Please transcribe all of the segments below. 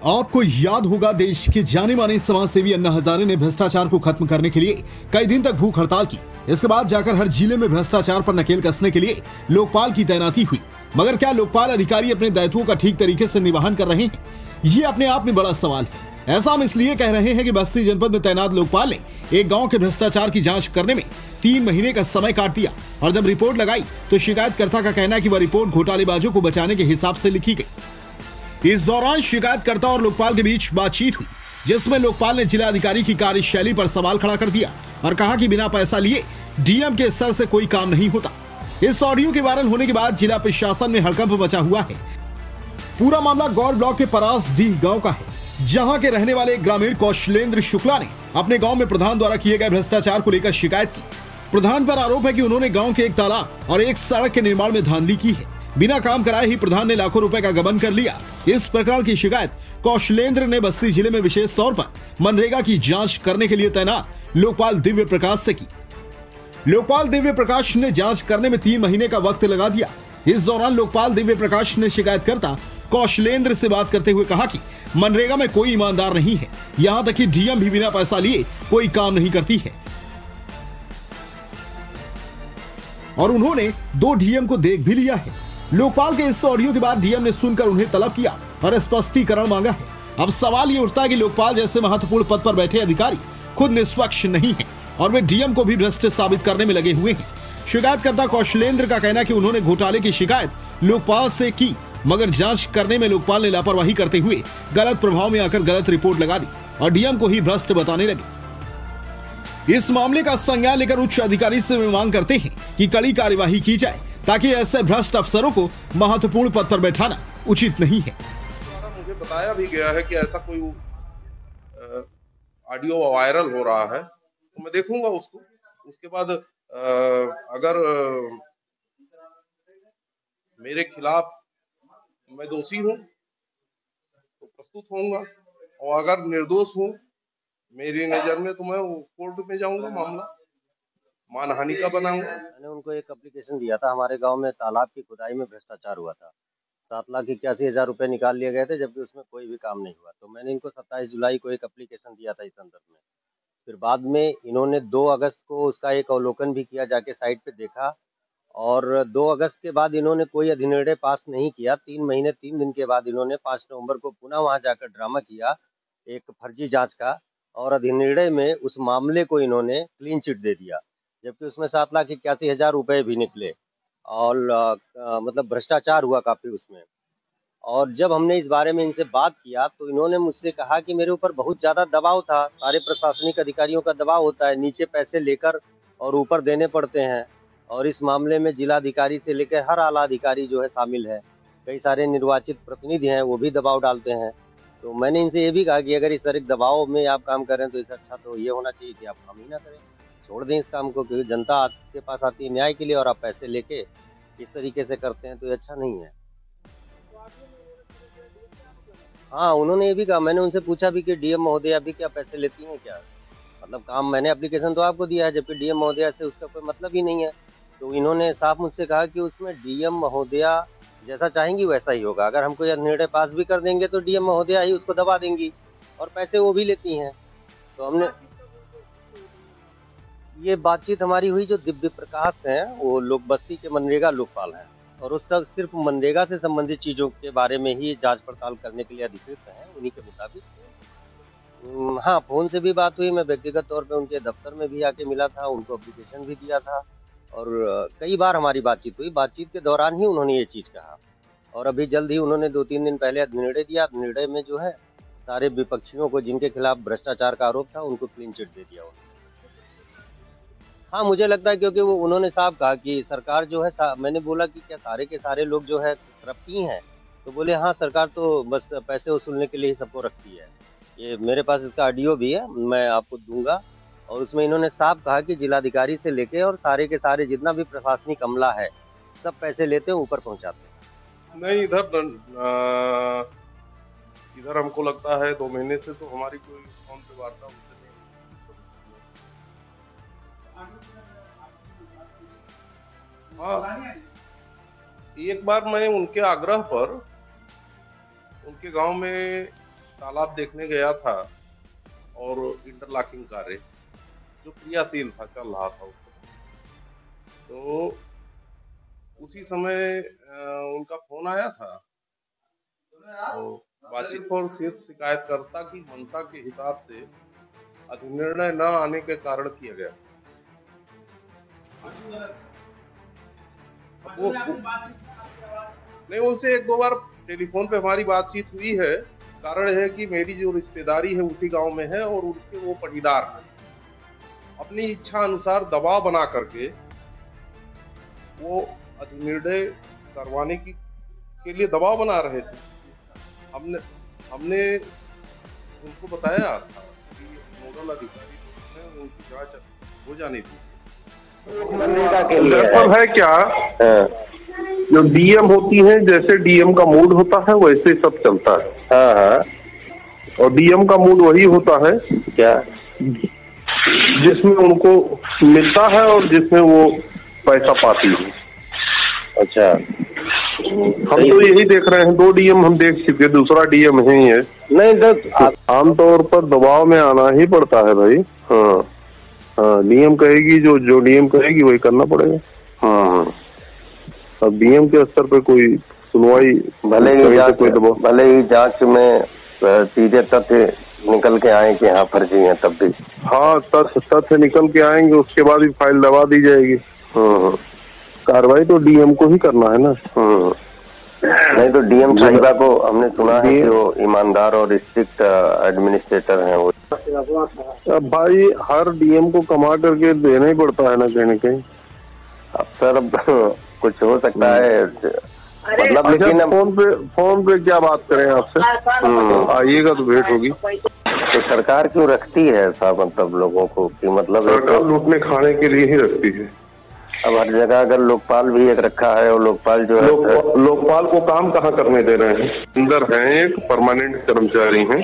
आपको याद होगा, देश के जाने माने समाजसेवी अन्ना हजारे ने भ्रष्टाचार को खत्म करने के लिए कई दिन तक भूख हड़ताल की। इसके बाद जाकर हर जिले में भ्रष्टाचार पर नकेल कसने के लिए लोकपाल की तैनाती हुई। मगर क्या लोकपाल अधिकारी अपने दायित्वों का ठीक तरीके से निर्वहन कर रहे हैं? ये अपने आप में बड़ा सवाल है। ऐसा हम इसलिए कह रहे हैं कि बस्ती जनपद में तैनात लोकपाल ने एक गांव के भ्रष्टाचार की जांच करने में 3 महीने का समय काट दिया और जब रिपोर्ट लगाई तो शिकायतकर्ता का कहना है कि वह रिपोर्ट घोटालेबाजों को बचाने के हिसाब से लिखी गई। इस दौरान शिकायतकर्ता और लोकपाल के बीच बातचीत हुई, जिसमें लोकपाल ने जिलाधिकारी की कार्यशैली पर सवाल खड़ा कर दिया और कहा कि बिना पैसा लिए डीएम के स्तर से कोई काम नहीं होता। इस ऑडियो के वायरल होने के बाद जिला प्रशासन में हड़कंप मचा हुआ है। पूरा मामला गौर ब्लॉक के परासडीह गांव का है, जहां के रहने वाले ग्रामीण कौशलेंद्र शुक्ला ने अपने गांव में प्रधान द्वारा किए गए भ्रष्टाचार को लेकर शिकायत की। प्रधान पर आरोप है कि उन्होंने गांव के एक तालाब और एक सड़क के निर्माण में धांधली की है। बिना काम कराए ही प्रधान ने लाखों रुपए का गबन कर लिया। इस प्रकार की शिकायत कौशलेंद्र ने बस्ती जिले में विशेष तौर पर मनरेगा की जांच करने के लिए तैनात लोकपाल दिव्य प्रकाश से की। लोकपाल दिव्य प्रकाश ने जांच करने में 3 महीने का वक्त लगा दिया। इस दौरान लोकपाल दिव्य प्रकाश ने शिकायतकर्ता कौशलेंद्र से बात करते हुए कहा कि मनरेगा में कोई ईमानदार नहीं है, यहां तक कि डीएम भी बिना पैसा लिए कोई काम नहीं करती है और उन्होंने 2 डीएम को देख भी लिया है। लोकपाल के इस ऑडियो के बाद डीएम ने सुनकर उन्हें तलब किया और स्पष्टीकरण मांगा है। अब सवाल ये उठता है कि लोकपाल जैसे महत्वपूर्ण पद पर बैठे अधिकारी खुद निष्पक्ष नहीं है और वे डीएम को भी भ्रष्ट साबित करने में लगे हुए हैं। शिकायतकर्ता कौशलेंद्र का कहना है कि उन्होंने घोटाले की शिकायत लोकपाल से की, मगर जांच करने में लोकपाल ने लापरवाही करते हुए गलत प्रभाव में आकर गलत रिपोर्ट लगा दी और डीएम को ही भ्रष्ट बताने लगे। इस मामले का संज्ञान लेकर उच्च अधिकारी से वे मांग करते हैं कि कड़ी कार्यवाही की जाए, ताकि ऐसे भ्रष्ट अफसरों को महत्वपूर्ण पद पर बैठाना उचित नहीं है। मुझे बताया भी गया है कि ऐसा कोई ऑडियो वायरल हो रहा है, तो मैं देखूंगा उसको। उसके बाद अगर मेरे खिलाफ मैं दोषी हूँ तो प्रस्तुत होऊंगा, और अगर निर्दोष हूँ मेरी नजर में तो मैं कोर्ट में जाऊंगा, मामला मानहानि का बनाऊंगा। मैंने उनको एक एप्लीकेशन दिया था। हमारे गांव में तालाब की खुदाई में भ्रष्टाचार हुआ था। 7,81,000 रुपए निकाल लिए गए थे, जबकि उसमें कोई भी काम नहीं हुआ। तो मैंने इनको 27 जुलाई को एक एप्लीकेशन दिया था इस संदर्भ में। फिर बाद में इन्होंने 2 अगस्त को उसका एक अवलोकन भी किया, जाके साइट पे देखा, और 2 अगस्त के बाद इन्होंने कोई अधिनिर्णय पास नहीं किया। 3 महीने 3 दिन के बाद इन्होंने 5 नवंबर को पुनः वहां जाकर ड्रामा किया एक फर्जी जांच का, और अधिनिर्णय में उस मामले को इन्होंने क्लीन चिट दे दिया, जबकि उसमें 7,81,000 रुपए भी निकले और मतलब भ्रष्टाचार हुआ काफी उसमें। और जब हमने इस बारे में इनसे बात किया तो इन्होंने मुझसे कहा कि मेरे ऊपर बहुत ज़्यादा दबाव था, सारे प्रशासनिक अधिकारियों का दबाव होता है, नीचे पैसे लेकर और ऊपर देने पड़ते हैं, और इस मामले में जिलाधिकारी से लेकर हर आला अधिकारी जो है शामिल है, कई सारे निर्वाचित प्रतिनिधि हैं वो भी दबाव डालते हैं। तो मैंने इनसे ये भी कहा कि अगर इस तरह दबाव में आप काम कर रहे हैं तो इससे अच्छा तो ये होना चाहिए कि आप काम ही ना करें, छोड़ दें इस काम को, क्योंकि जनता आपके पास आती है न्याय के लिए और आप पैसे लेके इस तरीके से करते हैं तो ये अच्छा नहीं है। हाँ, उन्होंने ये भी कहा, मैंने उनसे पूछा भी कि डीएम महोदया भी क्या पैसे लेती हैं क्या? मतलब काम मैंने एप्लीकेशन तो आपको दिया है, जबकि डीएम महोदया से उसका कोई मतलब ही नहीं है। तो इन्होंने साफ मुझसे कहा कि उसमें डीएम महोदया जैसा चाहेंगी वैसा ही होगा। अगर हम कोई निर्णय पास भी कर देंगे तो डीएम महोदया ही उसको दबा देंगी, और पैसे वो भी लेती हैं। तो हमने ये बातचीत हमारी हुई, जो दिव्य प्रकाश हैं वो लोग बस्ती के मनरेगा लोकपाल हैं, और उस सब सिर्फ मनरेगा से संबंधित चीजों के बारे में ही जांच पड़ताल करने के लिए अधिकृत हैं। उन्हीं के मुताबिक हाँ, फोन से भी बात हुई, मैं व्यक्तिगत तौर पे उनके दफ्तर में भी आके मिला था, उनको एप्लीकेशन भी दिया था, और कई बार हमारी बातचीत हुई। बातचीत के दौरान ही उन्होंने ये चीज कहा, और अभी जल्द ही उन्होंने 2-3 दिन पहले निर्णय दिया। निर्णय में जो है सारे विपक्षियों को जिनके खिलाफ भ्रष्टाचार का आरोप था उनको क्लीन चिट दे दिया। हाँ, मुझे लगता है, क्योंकि वो उन्होंने साफ कहा कि सरकार जो है, मैंने बोला कि क्या सारे के सारे लोग जो है करप्ट ही हैं? तो बोले हाँ, सरकार तो बस पैसे वसूलने के लिए ही सबको रखती है। ये मेरे पास इसका ऑडियो भी है, मैं आपको दूंगा, और उसमें इन्होंने साफ कहा कि जिलाधिकारी से लेके और सारे के सारे जितना भी प्रशासनिक अमला है सब पैसे लेते हैं, ऊपर पहुंचाते हैं। नहीं, इधर हमको लगता है 2 महीने से तो हमारी कोई फोन पे वार्ता उनसे नहीं। हाँ, एक बार मैं उनके आग्रह पर उनके गांव में तालाब देखने गया था और इंटरलॉकिंग कार्य जो क्रियाशील था, चल रहा था उस समय। तो उसी समय उनका फोन आया था, तो बातचीत और सिर्फ शिकायतकर्ता की मंशा के हिसाब से अधिनिर्णय न आने के कारण किया गया। वो नहीं, उनसे एक दो बार टेलीफोन पे हमारी बातचीत हुई है। कारण है कि मेरी जो रिश्तेदारी है उसी गांव में है और उनके वो पटीदार हैं। अपनी इच्छा अनुसार दबाव बना करके वो अधिनिर्णय करवाने के लिए दबाव बना रहे थे। हमने उनको बताया था कि नोडल अधिकारी हैं, उनकी जांच हो जानी थी। दरअसल है क्या, जो डीएम होती है, जैसे डीएम का मूड होता है वैसे सब चलता है। हाँ हाँ, और डीएम का मूड वही होता है क्या जिसमें उनको मिलता है और जिसमें वो पैसा पाती है। अच्छा, हम तो यही देख रहे हैं, 2 डीएम हम देख चुके, दूसरा डीएम है ही है। नहीं तो आमतौर पर दबाव में आना ही पड़ता है भाई। हाँ हाँ, डीएम कहेगी, जो डीएम कहेगी वही करना पड़ेगा। हाँ हाँ, अब डीएम के स्तर पे कोई सुनवाई, भले ही जांच में सीधे तथ्य निकल के आए कि हाँ फर्जी है, तब भी हाँ तथ्य निकल के आएंगे, उसके बाद ही फाइल दबा दी जाएगी। हाँ, कार्रवाई तो डीएम को ही करना है ना। हाँ, नहीं तो डीएम साहिबा को हमने सुना है कि वो ईमानदार और स्ट्रिक्ट एडमिनिस्ट्रेटर हैं। वो अब भाई हर डीएम को कमा करके देना ही पड़ता है ना कहीं न कहीं। अब सर कुछ हो सकता है, मतलब लेकिन फोन पे क्या बात करें आपसे, आइएगा तो भेंट होगी। तो सरकार क्यों रखती है ऐसा, मतलब लोगों को कि मतलब सरकार लूटने खाने के लिए ही रखती है। अब हर जगह अगर लोकपाल भी एक रखा है, और लोकपाल जो है लोकपाल को काम कहाँ करने दे रहे हैं। अंदर हैं एक परमानेंट कर्मचारी हैं।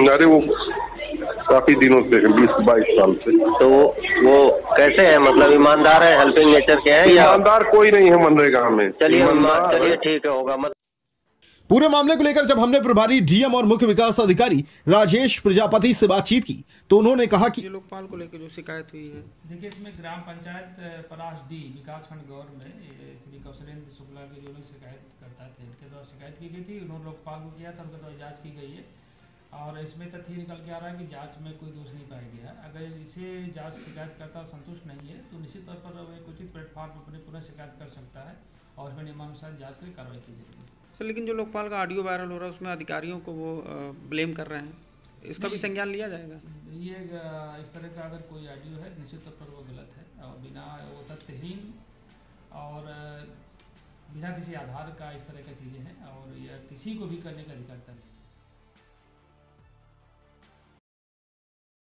अरे वो काफी दिनों से, 20-22 साल से। तो वो कैसे है, मतलब ईमानदार है, हेल्पिंग नेचर के हैं या ईमानदार कोई नहीं है मनरेगा में। चलिए ठीक है, होगा मत। पूरे मामले को लेकर जब हमने प्रभारी डीएम और मुख्य विकास अधिकारी राजेश प्रजापति से बातचीत की तो उन्होंने कहा कि लोकपाल को लेकर जो शिकायत हुई है, देखिए इसमें ग्राम पंचायत पलाश डी विकासखंड गौर में श्री कौशलेंद्र शुक्ला के जो लोग शिकायत करता थे, इनके द्वारा शिकायत की गई थी। उन्होंने लोकपाल को किया था, उनके द्वारा जाँच की गई है और इसमें तथ्य निकल के आ रहा है कि जांच में कोई दोष नहीं पाया गया। अगर इसे जांच शिकायतकर्ता संतुष्ट नहीं है तो निश्चित तौर पर एक उचित प्लेटफॉर्म पर पुनः शिकायत कर सकता है और इसमें नियमानुसार जांच कर कार्रवाई की जाएगी। सर लेकिन जो लोकपाल का ऑडियो वायरल हो रहा है उसमें अधिकारियों को वो ब्लेम कर रहे हैं, इसका भी संज्ञान लिया जाएगा? ये इस तरह का अगर कोई ऑडियो है निश्चित तौर पर वो गलत है और बिना वो तथ्यहीन और बिना किसी आधार का इस तरह की चीज़ें हैं और यह किसी को भी करने का अधिकार है।